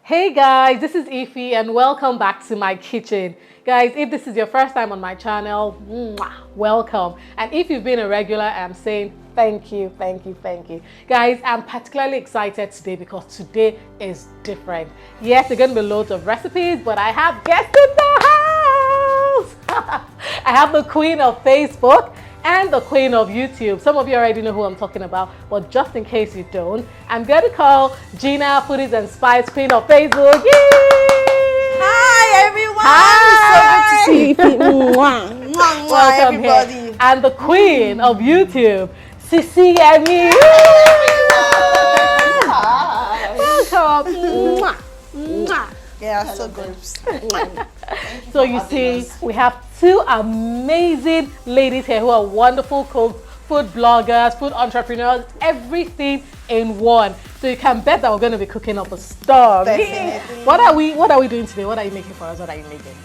Hey guys, this is Ify and welcome back to my kitchen. Guys, if this is your first time on my channel, welcome. And if you've been a regular, I'm saying thank you. Guys, I'm particularly excited today because today is different. Yes, there are going to be loads of recipes, but I have guests in the house. I have the queen of Facebook and the queen of YouTube. Some of you already know who I'm talking about, but just in case you don't, I'm going to call Geena, Foodies and Spice, queen of Facebook. Yay! Hi everyone! Hi! So good to see you. Welcome everybody. here. And the queen of YouTube, Sisi Yemmie. Welcome. Yeah, so good. So you see, we have two amazing ladies here who are wonderful cooks, food bloggers, food entrepreneurs, everything in one. So you can bet that we're going to be cooking up a storm. Definitely. What are we doing today? What are you making for us? What are you making?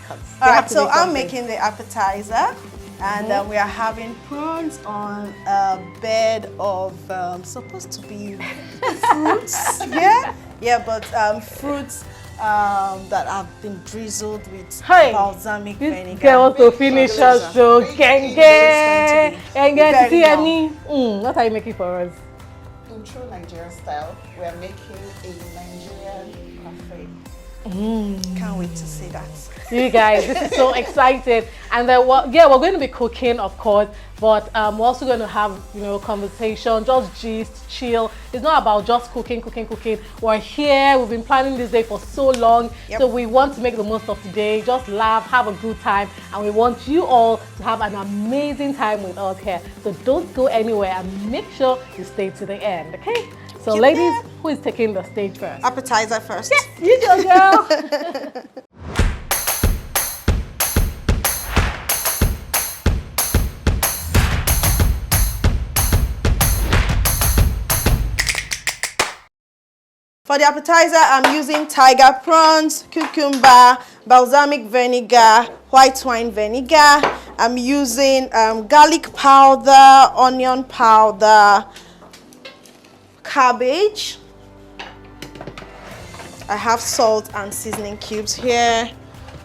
Alright, so I'm making the appetizer, and we are having prawns on a bed of supposed to be fruits. But fruits that have been drizzled with balsamic vinegar. This girl wants to finish us so genge. What are you making for us? In true Nigerian style, we are making a Nigerian cafe. Can't wait to see that. You guys, this is so exciting. And then, we're going to be cooking, of course, but we're also going to have, conversation, just gist, chill. It's not about just cooking. We're here. We've been planning this day for so long. Yep. So we want to make the most of today, just laugh, have a good time. And we want you all to have an amazing time with us here. So don't go anywhere and make sure you stay to the end, okay? So ladies, who is taking the stage first? Appetizer first. Yes, you go, girl. For the appetizer, I'm using tiger prawns, cucumber, balsamic vinegar, white wine vinegar. I'm using garlic powder, onion powder, cabbage. I have salt and seasoning cubes here,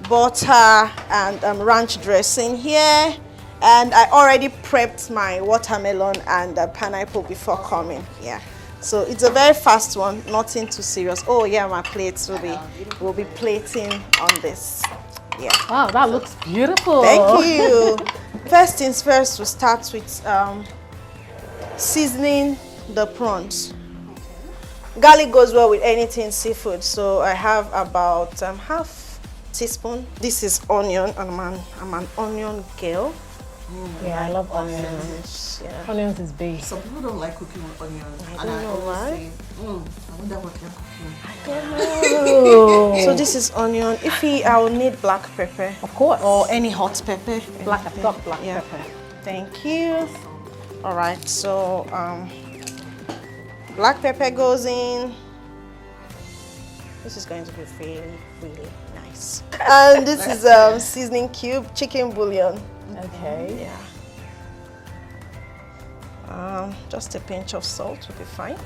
butter and ranch dressing here. And I already prepped my watermelon and pineapple before coming. Yeah. So it's a very fast one, nothing too serious. Oh yeah, my plates will be plating on this. Yeah. Wow, that looks beautiful. Thank you. First things first, we start with seasoning the prawns. Garlic goes well with anything seafood, so I have about half teaspoon. This is onion, and I'm an onion girl. Yeah, I love onions. Yeah. Onions is big. Some people don't like cooking with onions. I don't know why. I wonder what you're cooking. Oh. So this is onion. I will need black pepper. Of course. Or any hot pepper. black pepper. Thank you. All right, so black pepper goes in. This is going to be really nice. And this is seasoning cube, chicken bouillon. Okay. Yeah. Just a pinch of salt will be fine.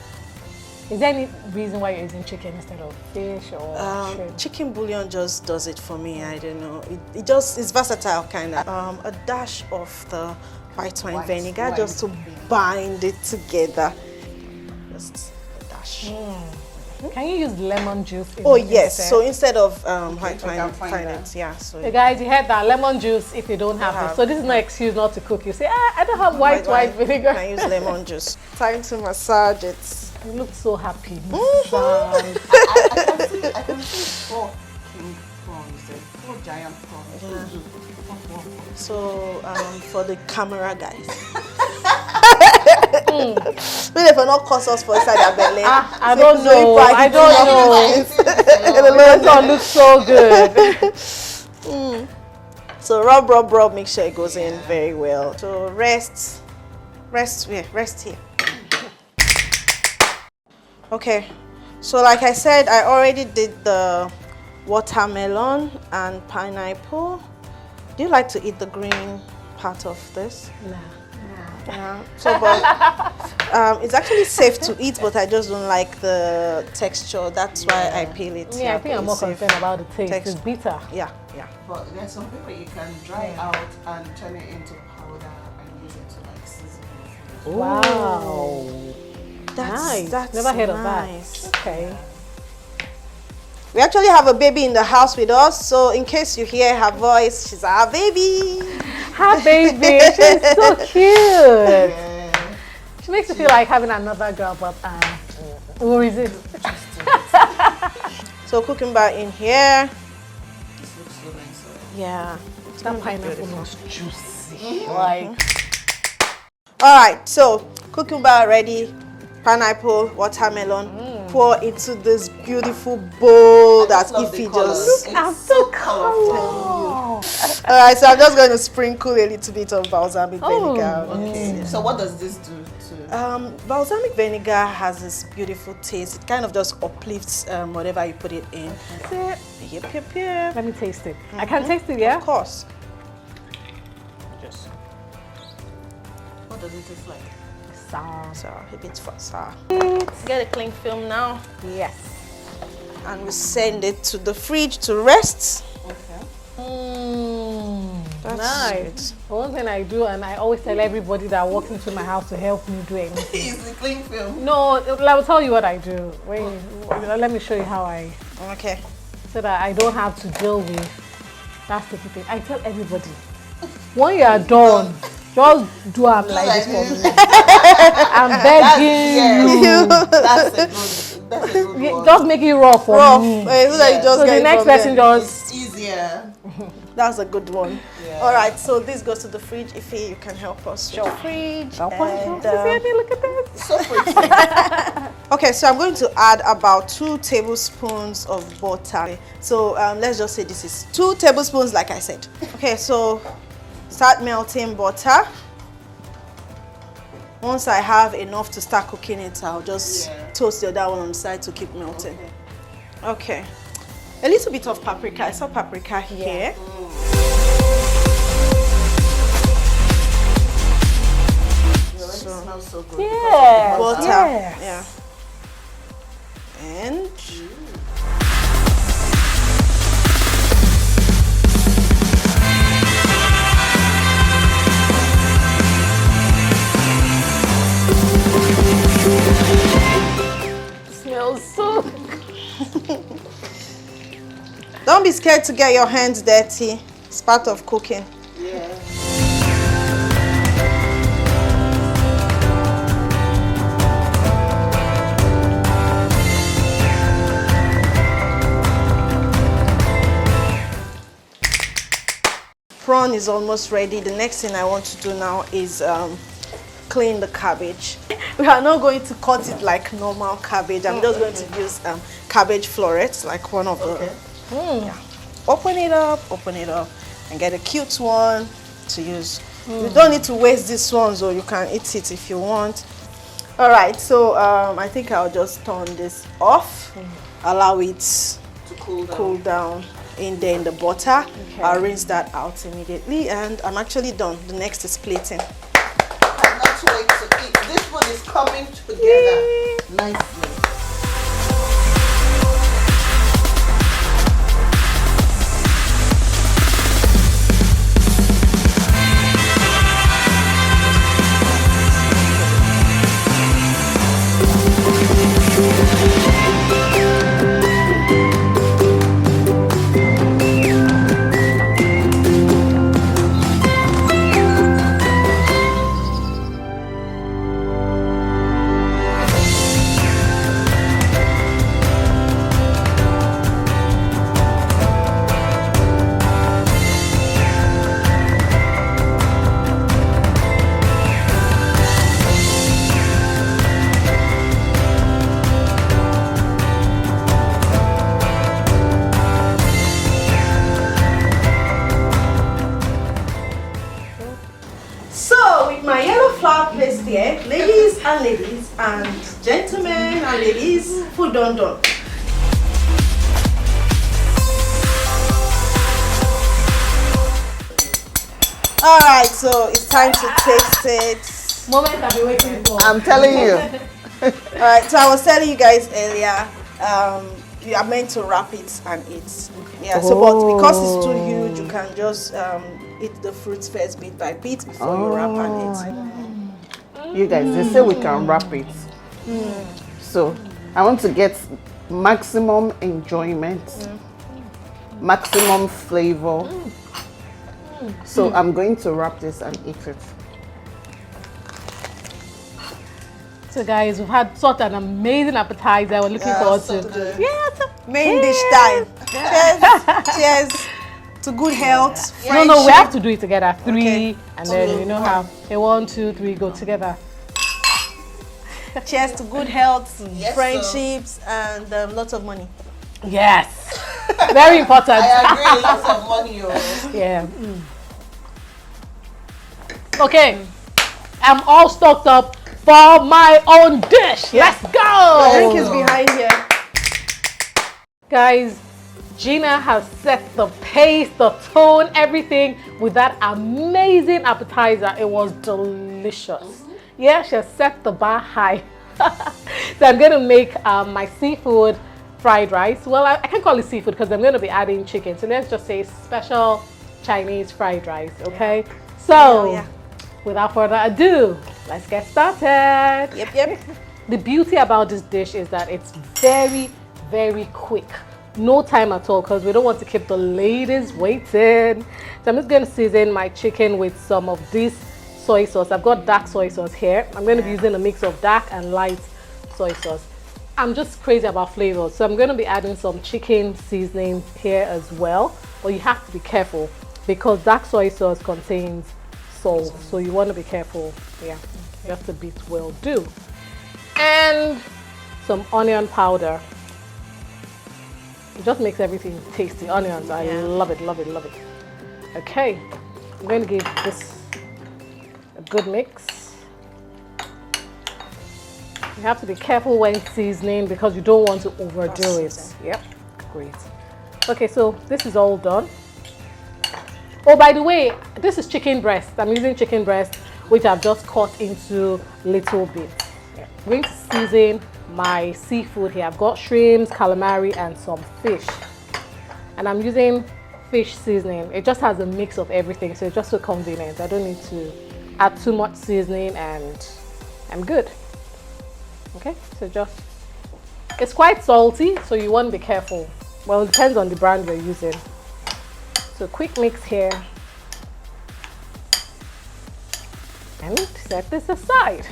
Is there any reason why you're using chicken instead of fish or shrimp? Chicken bouillon just does it for me. I don't know. It's versatile kind of. A dash of the white wine vinegar just to bind it together. Just a dash. Can you use lemon juice? Yes. Instead? So instead of white we wine, can find that. yeah. So Hey guys, you heard that, lemon juice if you don't have it. So this is no excuse not to cook. You say, I don't have white wine vinegar. Can use lemon juice. Time to massage it. You look so happy. I can see 4 king prawns, 4 giant prawns. So for the camera guys. Maybe if not cost us for inside their belly. I don't know. I don't know. This one looks so good. So rub, make sure it goes in very well. So rest here. Okay, so like I said, I already did the watermelon and pineapple. Do you like to eat the green part of this? Nah. Yeah. So, but it's actually safe to eat, but I just don't like the texture. That's why I peel it. Yeah, I think I'm more concerned about the taste. It's bitter. Yeah. But there's some people you can dry out and turn it into powder and use it to like season your food. Wow. That's Never heard nice. of that. Okay. We actually have a baby in the house with us, so in case you hear her voice, she's our baby. Hi, baby. She's so cute. She makes me feel like having another girl, but we'll resist. So cucumber in here. This looks so nice. Yeah. That pineapple looks juicy. Like. All right, so cucumber ready, pineapple, watermelon. Pour into this beautiful bowl that Ify just. I'm so colorful. All right, so I'm just going to sprinkle a little bit of balsamic vinegar. Okay. So what does this do to? Balsamic vinegar has this beautiful taste. It kind of just uplifts whatever you put it in. That's it. Yep. Let me taste it. I can taste it, yeah? Of course. Just. What does it taste like? Sour. So a bit for sour. Get a cling film now. Yes. And we send it to the fridge to rest. Okay. That's Nice. One thing I do, and I always tell everybody that walks into my house to help me do anything. Is the cling film? No, I will tell you what I do. Wait, let me show you how I, Okay. so that I don't have to deal with that stupid thing. I tell everybody, when you are done, just do them like this for me. I'm begging you. That's a good one. Just make it raw for me. So that you just So get the it next from there. person just. It's easier. That's a good one. Yeah. All right, so this goes to the fridge. Ify, you can help us with the fridge. Look And, at this. So pretty. okay, so I'm going to add about 2 tablespoons of butter. So let's just say this is 2 tablespoons, like I said. Okay, so start melting butter. Once I have enough to start cooking it, I'll just toast the other one on the side to keep melting. Okay. A little bit of paprika. I saw paprika here. It already smells so good. Yes. Butter. Yes. Yeah. And Smells so good. don't be scared to get your hands dirty. It's part of cooking. Yeah. Prawn is almost ready. The next thing I want to do now is clean the cabbage. We are not going to cut it like normal cabbage. I'm just going to use cabbage florets, like one of the. Yeah. Open it up, and get a cute one to use. You don't need to waste these ones, or you can eat it if you want. All right, so I think I'll just turn this off, allow it To cool down. cool down in there in the butter. I'll rinse that out immediately, and I'm actually done. The next is plating. I cannot wait to eat. This one is coming together nicely. My yellow flower placed here, ladies and gentlemen and ladies, food done. Alright, so it's time to taste it. Moment I've been waiting for. I'm telling you. All right, so I was telling you guys earlier, you are meant to wrap it and eat. Yeah, so but because it's too huge, you can just eat the fruits first bit by bit before you wrap and eat. You guys, they say we can wrap it. So I want to get maximum enjoyment, maximum flavor. So I'm going to wrap this and eat it. So guys, we've had such an amazing appetizer. We're looking forward so to good. Main dish time. Cheers. Cheers to good health. No, we have to do it together. 3, Okay. and then you know how. Okay, 1, 2, 3, go together. Cheers to good health, Yes, friendships, and lots of money. Yes, very important. I agree, lots of money. Yeah. Okay, I'm all stocked up for my own dish. Let's go. Drink is behind here. Guys, Geena has set the pace, the tone, everything with that amazing appetizer. It was delicious. Yeah, she has set the bar high. So I'm going to make my seafood fried rice. Well, I can't call it seafood because I'm going to be adding chicken. So let's just say special Chinese fried rice, okay? So, without further ado, let's get started. Yep. The beauty about this dish is that it's very, very quick. No time at all because we don't want to keep the ladies waiting. So I'm just going to season my chicken with some of this soy sauce. I've got dark soy sauce here. I'm going to be using a mix of dark and light soy sauce. I'm just crazy about flavors, so I'm going to be adding some chicken seasoning here as well. But you have to be careful because dark soy sauce contains salt, so you want to be careful. Yeah, just a bit will do. And some onion powder. It just makes everything tasty. Onions, I love it. Okay, I'm going to give this a good mix. You have to be careful when seasoning because you don't want to overdo it. Yep, great. Okay, so this is all done. Oh, by the way, this is chicken breast. I'm using chicken breast, which I've just cut into little bits. Yeah. I'm going to season my seafood here. I've got shrimps, calamari, and some fish. And I'm using fish seasoning. It just has a mix of everything, so it's just so convenient. I don't need to add too much seasoning and I'm good. Okay, so it's quite salty, so you want to be careful. Well, it depends on the brand you're using. So quick mix here. And set this aside.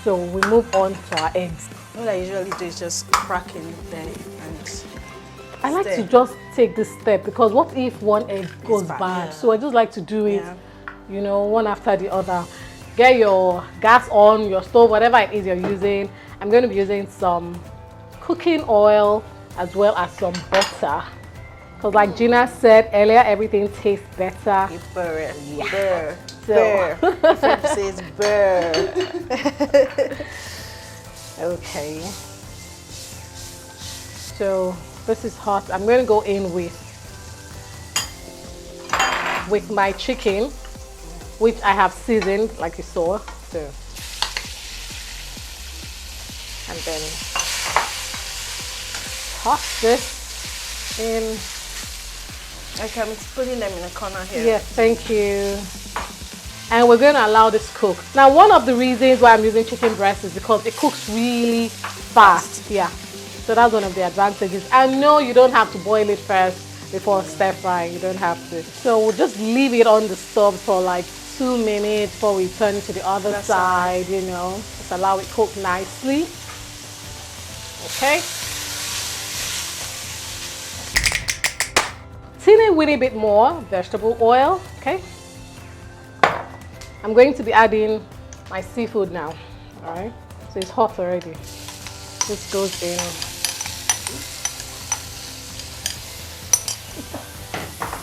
So we move on to our eggs. What I usually do is just crack in there and I like to just take this step because what if one egg goes bad? Yeah. So I just like to do it, you know, one after the other. Get your gas on, your stove, whatever it is you're using. I'm going to be using some cooking oil as well as some butter. Because like Geena said earlier, everything tastes better. burr. So, French says burr. okay. So this is hot. I'm going to go in with my chicken, which I have seasoned like you saw. So, and then toss this in. Okay, I'm putting them in a corner here. Yes, thank you. And we're going to allow this cook. Now, one of the reasons why I'm using chicken breast is because it cooks really fast. Yeah, so that's one of the advantages. I know you don't have to boil it first before stir frying. You don't have to. So we'll just leave it on the stove for like 2 minutes before we turn it to the other side, you know. Just allow it cook nicely. Okay. Season with a bit more vegetable oil, okay? I'm going to be adding my seafood now, all right? So it's hot already. This goes in.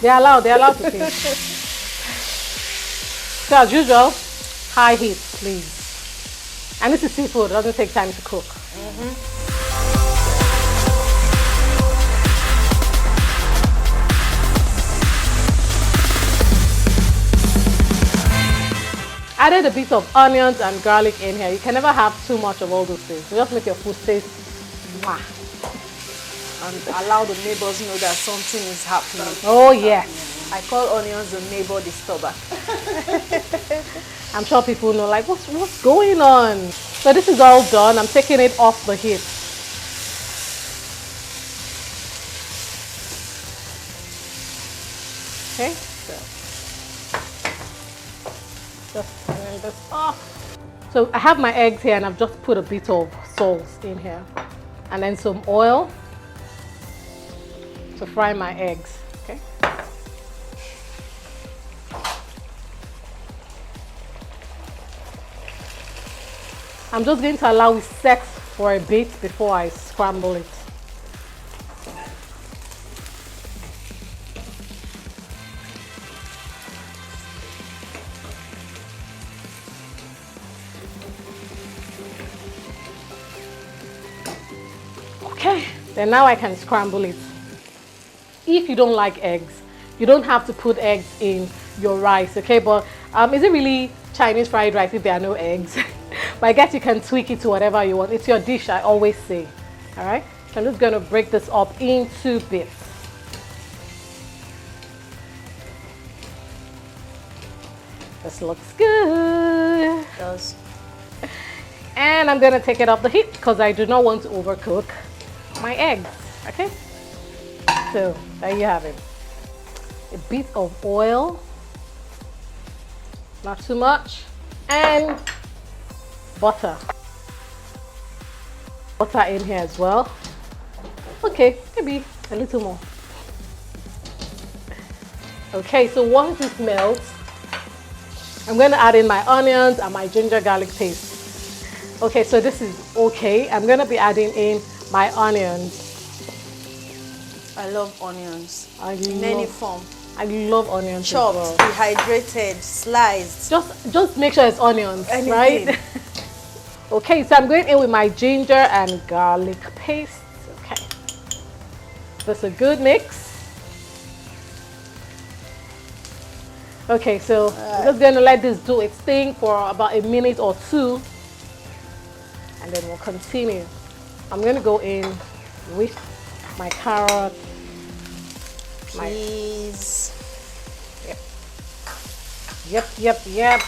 They're allowed to cook. So as usual, high heat, please. And this is seafood, it doesn't take time to cook. added a bit of onions and garlic in here. You can never have too much of all those things. So just make your food taste mwah. And allow the neighbors know that something is happening. Oh yes. I call onions the neighbor disturber. I'm sure people know like what's going on. So this is all done. I'm taking it off the heat. Okay, so just turn this off. So I have my eggs here and I've just put a bit of salt in here and then some oil to fry my eggs. Okay. I'm just going to allow it set for a bit before I scramble it. Okay, then now I can scramble it. If you don't like eggs, you don't have to put eggs in your rice, okay? But is it really Chinese fried rice if there are no eggs? But I guess you can tweak it to whatever you want. It's your dish, I always say. All right, so I'm just going to break this up into bits. This looks good. It does. And I'm going to take it off the heat because I do not want to overcook my eggs. Okay, so there you have it. A bit of oil, not too much, and butter in here as well. Okay, maybe a little more. Okay, so once it melts, I'm going to add in my onions and my ginger garlic paste. Okay, so this is okay. I'm going to be adding in my onions. I love onions In any form. I love onions. Chopped, as well. dehydrated, sliced. Just make sure it's onions, Anything. right? Okay, so I'm going in with my ginger and garlic paste. Okay, that's a good mix. Okay, so I'm just going to let this do its thing for about a minute or two, and then we'll continue. I'm going to go in with my carrot, Peas. Yep.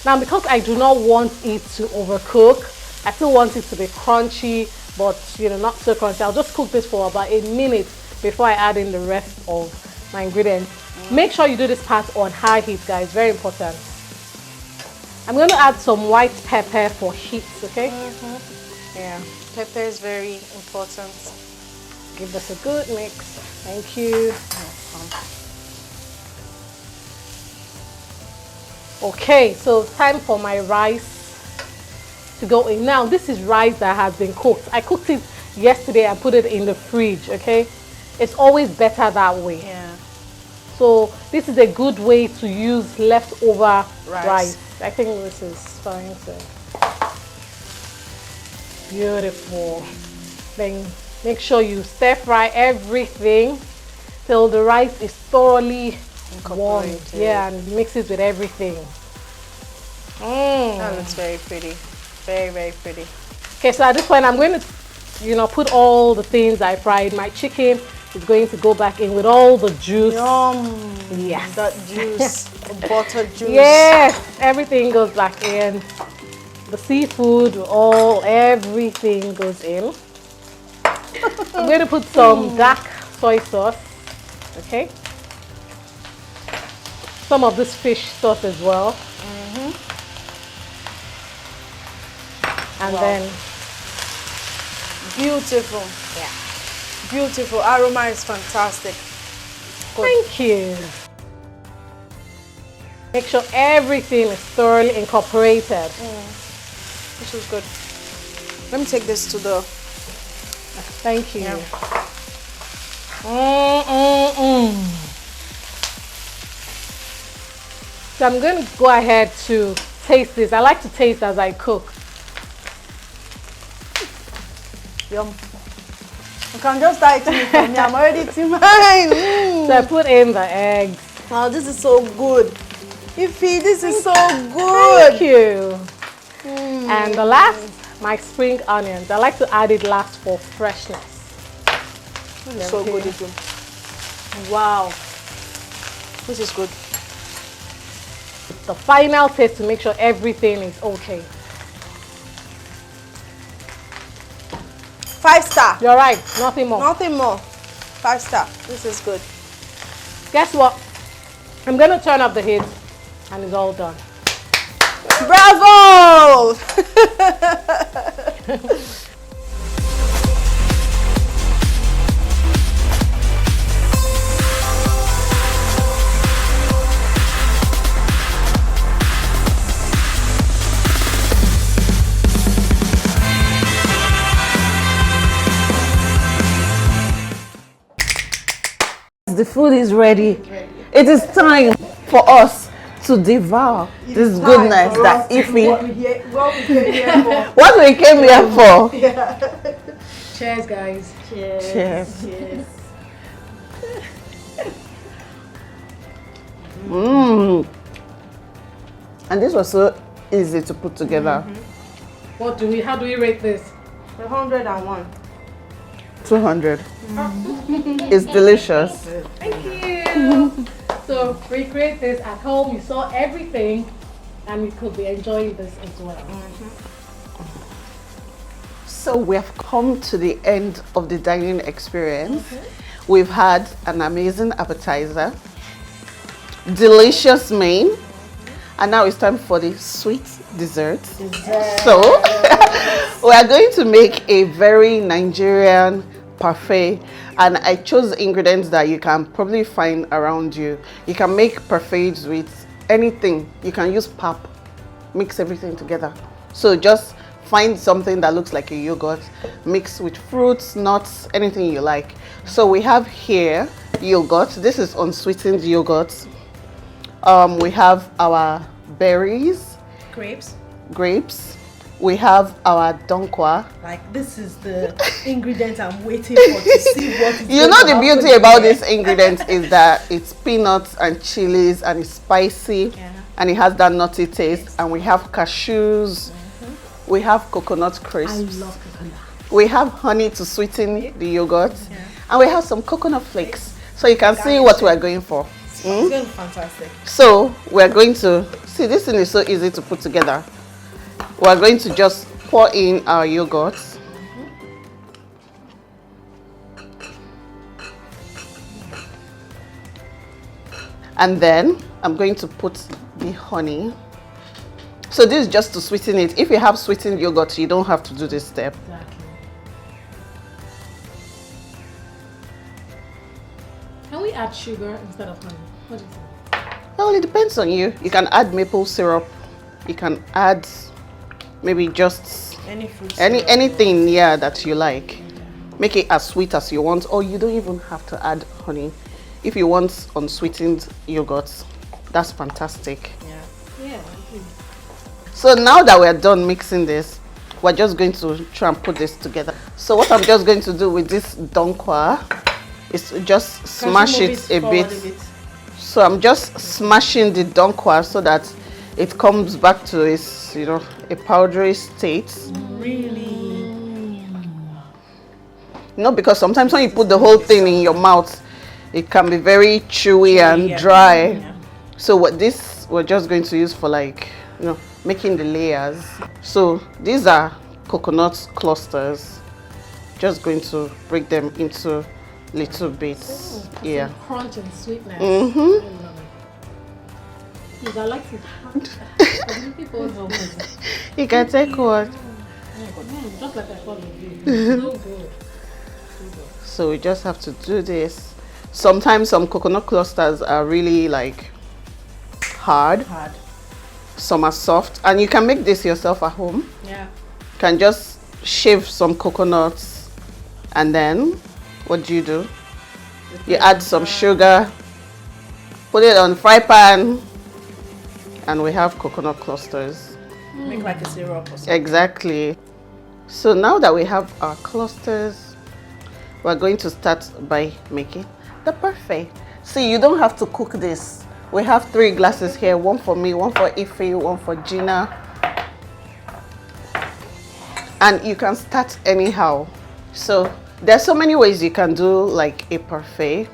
Now, because I do not want it to overcook, I still want it to be crunchy, but not so crunchy. I'll just cook this for about a minute before I add in the rest of my ingredients. Make sure you do this part on high heat, guys. Very important. I'm going to add some white pepper for heat, okay? Yeah. Pepper is very important. Give this a good mix. Thank you. Okay, so time for my rice to go in. Now, this is rice that has been cooked. I cooked it yesterday and put it in the fridge, okay? It's always better that way. Yeah. So this is a good way to use leftover rice. I think this is fine. So. Beautiful. Then make sure you stir fry everything till the rice is thoroughly warm. Yeah, and mix it with everything. That looks very pretty. Very, very pretty. Okay, so at this point I'm going to, put all the things I fried. My chicken is going to go back in with all the juice. Yum. Yes. That juice, the butter juice. Yes, everything goes back in. The seafood, everything goes in. I'm going to put some dark soy sauce, okay? Some of this fish sauce as well. And then beautiful. Yeah. Beautiful. Aroma is fantastic. Good. Thank you. Make sure everything is thoroughly incorporated. This is good. Let me take this to the... Thank you. Yeah. So I'm going to go ahead to taste this. I like to taste as I cook. Yum. You can just start eating it for me. I'm already eating mine. So I put in the eggs. Wow, this is so good. Ify, this is so good. Thank you. And the last, my spring onions. I like to add it last for freshness. So good, Ify. Wow. This is good. The final taste to make sure everything is okay. 5-star. You're right, nothing more. Nothing more. 5-star. This is good. Guess what? I'm gonna turn up the heat and it's all done. Bravo! The food is ready. It is time for us to devour this goodness that Ify. What we came here for. Cheers, guys. Cheers. And this was so easy to put together. How do we rate this? 101. 200. It's delicious. Thank you. So recreate this at home. You saw everything and you could be enjoying this as well. So we have come to the end of the dining experience. We've had an amazing appetizer, delicious main, and now it's time for the sweet dessert. So we are going to make a very Nigerian parfait, and I chose ingredients that you can probably find around you. You can make parfaits with anything. You can use pap, mix everything together. So just find something that looks like a yogurt, mix with fruits, nuts, anything you like. So we have here yogurt. This is unsweetened yogurt. We have our berries, grapes. We have our donkwa. Like, this is the ingredient I'm waiting for to see what is You know, the beauty about this ingredient is that it's peanuts and chilies and it's spicy, and it has that nutty taste. And we have cashews, we have coconut crisps, I love coconut. we have honey to sweeten the yogurt, and we have some coconut flakes. So you can see what we're going for. It's going to be fantastic. So we're going to see, this thing is so easy to put together. We're going to just pour in our yogurt. And then I'm going to put the honey. So this is just to sweeten it. If you have sweetened yogurt, you don't have to do this step. Exactly. Can we add sugar instead of honey? What do you think? Well, it depends on you. You can add maple syrup. You can add maybe just Any fruit anything, yeah, that you like. Make it as sweet as you want, or you don't even have to add honey. If you want unsweetened yogurt, that's fantastic. Yeah. So now that we're done mixing this, we're just going to try and put this together. So what I'm just going to do with this donkwa is to just smash it a bit. So I'm just smashing the donkwa so that it comes back to its, you know, a powdery state. Really? You know, because sometimes when you put the whole thing in your mouth, it can be very chewy and dry. Yeah. So what this we're just going to use for, like, you know, making the layers. So these are coconut clusters. Just going to break them into little bits. Yeah. Crunch and sweetness. Because I like it hard. You can take one. Just like I thought it would be. So good. So we just have to do this. Sometimes some coconut clusters are really like hard. Some are soft, and you can make this yourself at home. Yeah. You can just shave some coconuts, and then what do? You add some sugar, put it on fry pan, and we have coconut clusters. Make like a syrup or something. Exactly. So now that we have our clusters, we're going to start by making the parfait. See, you don't have to cook this. We have 3 glasses here, one for me, one for Ify, one for Geena. And you can start anyhow. So there's so many ways you can do like a parfait.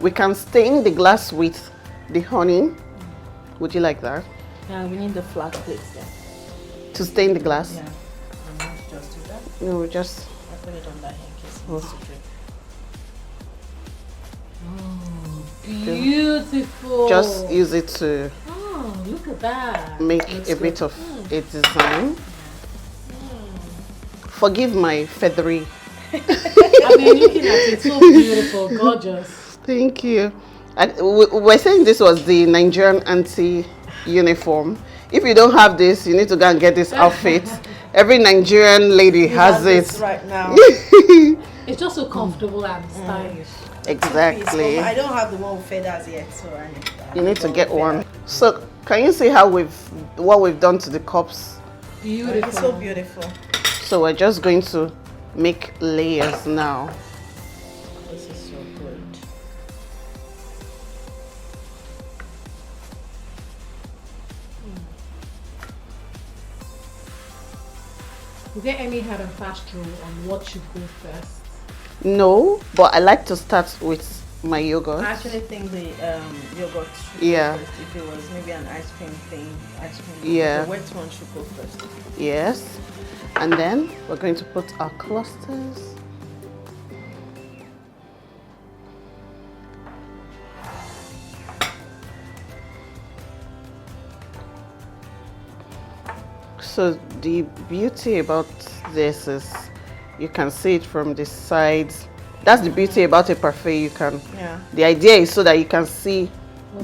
We can stain the glass with the honey. Would you like that? Yeah, we need the flat plates then. To stain the glass? Yeah. I'm going to just do that. No, we just... I'll put it on that here in case it Oh. needs to drip. Beautiful. Just use it to Oh, look at that. make Looks a good. bit of a design. Forgive my feathery. I've been looking at it. So beautiful, gorgeous. Thank you. We're saying this was the Nigerian auntie uniform. If you don't have this, you need to go and get this outfit. Every Nigerian lady has this it. right now. It's just so comfortable and stylish. Exactly. I don't have the one with feathers yet, so I need that. You need to get one. So can you see how what we've done to the cups? Beautiful. It's so beautiful. So we're just going to make layers now. This is so good. Is there any hard and fast rule on what should go first? No, but I like to start with my yogurt. I actually think the yogurt should Yeah. go first. If it was maybe an ice cream thing, Yeah. the wet one should go first. Yes. And then we're going to put our clusters. So the beauty about this is you can see it from the sides. That's the beauty about a parfait. You can. Yeah. The idea is so that you can see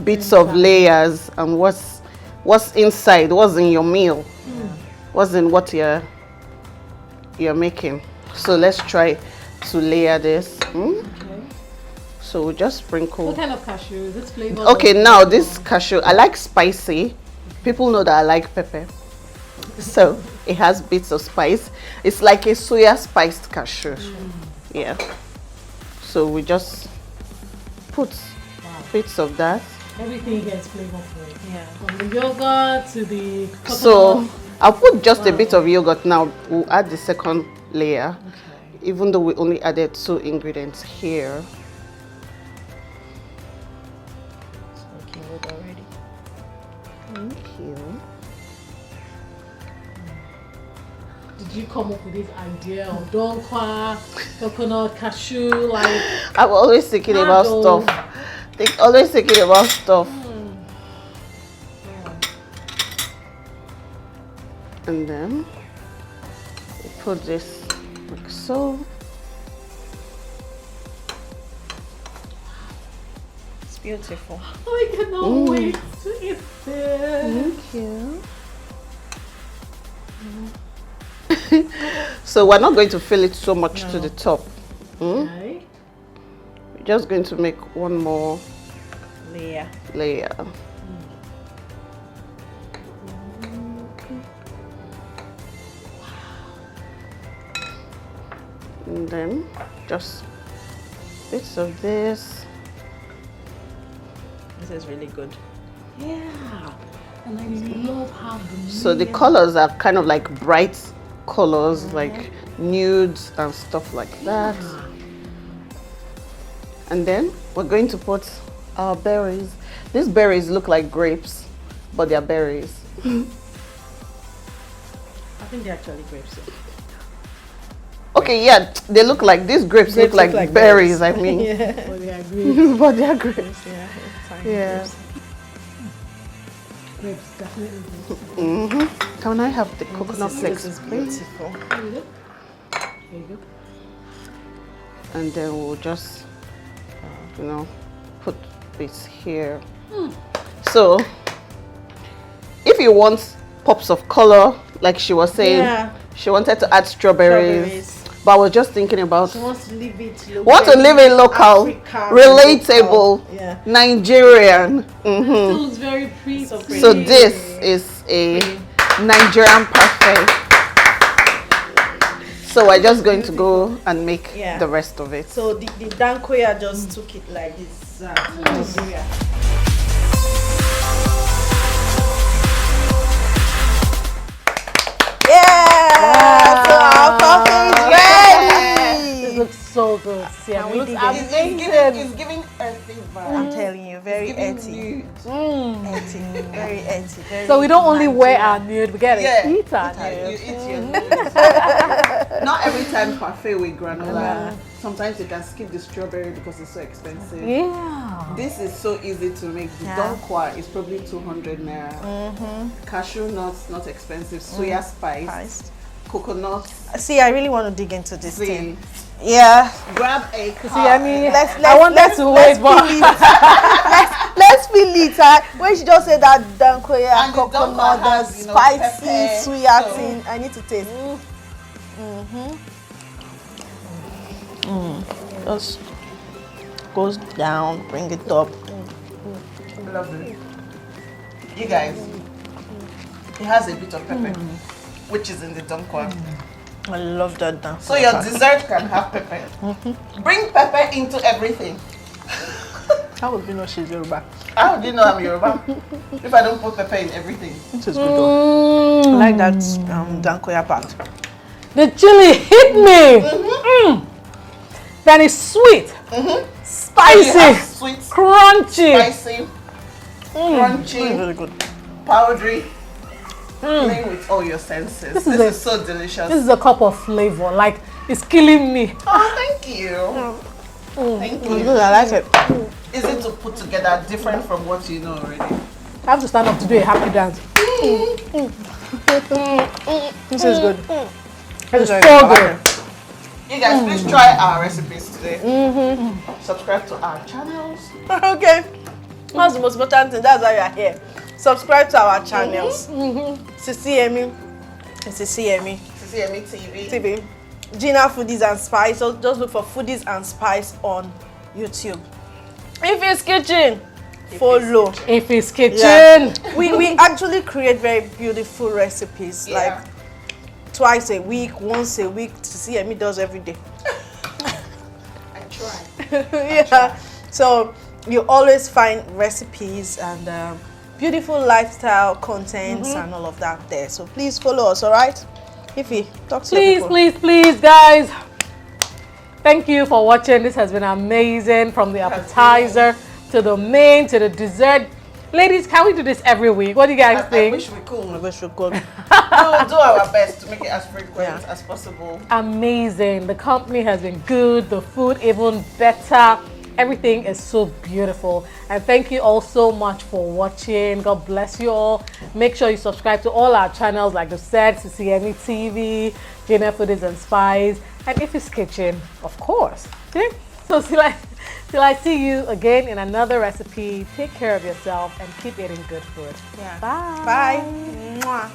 bits of layers and what's inside, what's in your meal, what's in what you're making. So let's try to layer this. Okay. So we'll just sprinkle. What kind of cashew? Is this flavor? Okay, now this cashew, I like spicy. People know that I like pepper. So it has bits of spice. It's like a soya spiced cashew. Yeah. So we just put bits of that. Everything gets flavorful. Yeah. From the yogurt to the coconut. So I'll put just a bit of yogurt now. We'll add the second layer. Okay. Even though we only added 2 ingredients here. It's looking good already. Thank you. Did you come up with this idea of donkwa, coconut, cashew, like? I'm always thinking about Nado. stuff. Always thinking about stuff. And then we put this like so. It's beautiful. I cannot wait to eat this. Thank you. So we're not going to fill it so much to the top. Okay. We're just going to make one more Layer. layer. And then just bits of this. This is really good. Yeah. And I love how the So the colors are kind of like bright colors, like nudes and stuff like that. And then we're going to put our berries. These berries look like grapes, but they're berries. I think they're actually grapes. Okay, yeah, they look like, these grapes look like berries, I mean. Yeah. but they are grapes. But they're grapes. Yeah. Tiny Yeah. grapes. Grapes, definitely grapes. Can I have the coconut flakes, This is please? beautiful. There you go. There you go. And then we'll just, you know, put this here. So, if you want pops of color, like she was saying, Yeah. she wanted to add strawberries. But I was just thinking about, She wants to leave it local. want to live in local, Africa, relatable, local. Yeah. Nigerian. Still looks very pretty. So pretty. So this is a Nigerian parfait. So we're just going to go and make Yeah. the rest of it. So the Dankoya just took it like this. Nigeria. looks so good. See, Can it we looks dig it? amazing. It's giving earthy vibe. I'm telling you, very It's earthy. giving Earthy, very earthy. Very So we don't only wear Nigerian. our nude, we get Yeah. to eat our You nude. eat your nudes. Not every time parfait with granola. Sometimes you can skip the strawberry because it's so expensive. Yeah. This is so easy to make. The Yeah. donkwa is probably 200 naira. Cashew nuts, not expensive. Soya spice, Spice. coconut. See, I really want to dig into this See, thing. Yeah. grab a cup. See, I mean, Let's I wanted to wait, but let's feel it. When she just said that dankoya, And the coconut, dankwa the has, spicy, pepper, suya so- thing, I need to taste. Just goes down, bring it up. Lovely. You guys, it has a bit of pepper, which is in the dankwa. I love that dance. So your dessert can have pepper. Bring pepper into everything. How would you know she's Yoruba? How do you know I'm Yoruba? If I don't put pepper in everything. This is good though. I like that dankoya part. the chili hit me. Then it's sweet, You spicy, have sweet, crunchy. spicy, crunchy, Really good. powdery, playing with all your senses. This is is so delicious. This is a cup of flavor. Like, it's killing me. Oh, thank you. Thank It's you. good, I like it. Easy to put together, different from what you know already. I have to stand up to do a happy dance. This is good. It's very so good. good. You guys, please try our recipes today. Subscribe to our channels. Okay. That's the most important thing. That's why you are here. Subscribe to our channels. Sisi Yemmie. Sisi Yemmie Sisi Yemmie TV. TV. Geena Foodies and Spice. So just look for Foodies and Spice on YouTube. Ify'S Kitchen. Follow. Ify'S Kitchen. Yeah. We actually create very beautiful recipes. Yeah. Like twice a week, once a week. Sisi Yemmie does every day. I try. Yeah. So you always find recipes and beautiful lifestyle contents and all of that there. So please follow us, all right? Ify, talk to your Please, people. please, guys. Thank you for watching. This has been amazing, from the appetizer to the main to the dessert. Ladies, can we do this every week? What do you guys I think? wish we could. I wish we could. We'll do our best to make it as frequent Yeah. as possible. Amazing. The company has been good. The food even better. Everything is so beautiful. And thank you all so much for watching. God bless you all. Make sure you subscribe to all our channels, like the said, Sisi Yemmie TV, Geena Foodies and Spice, and Ify'S Kitchen, of course. Okay? So till I see you again in another recipe, take care of yourself and keep eating good food. Yeah. Bye. Bye. Mwah.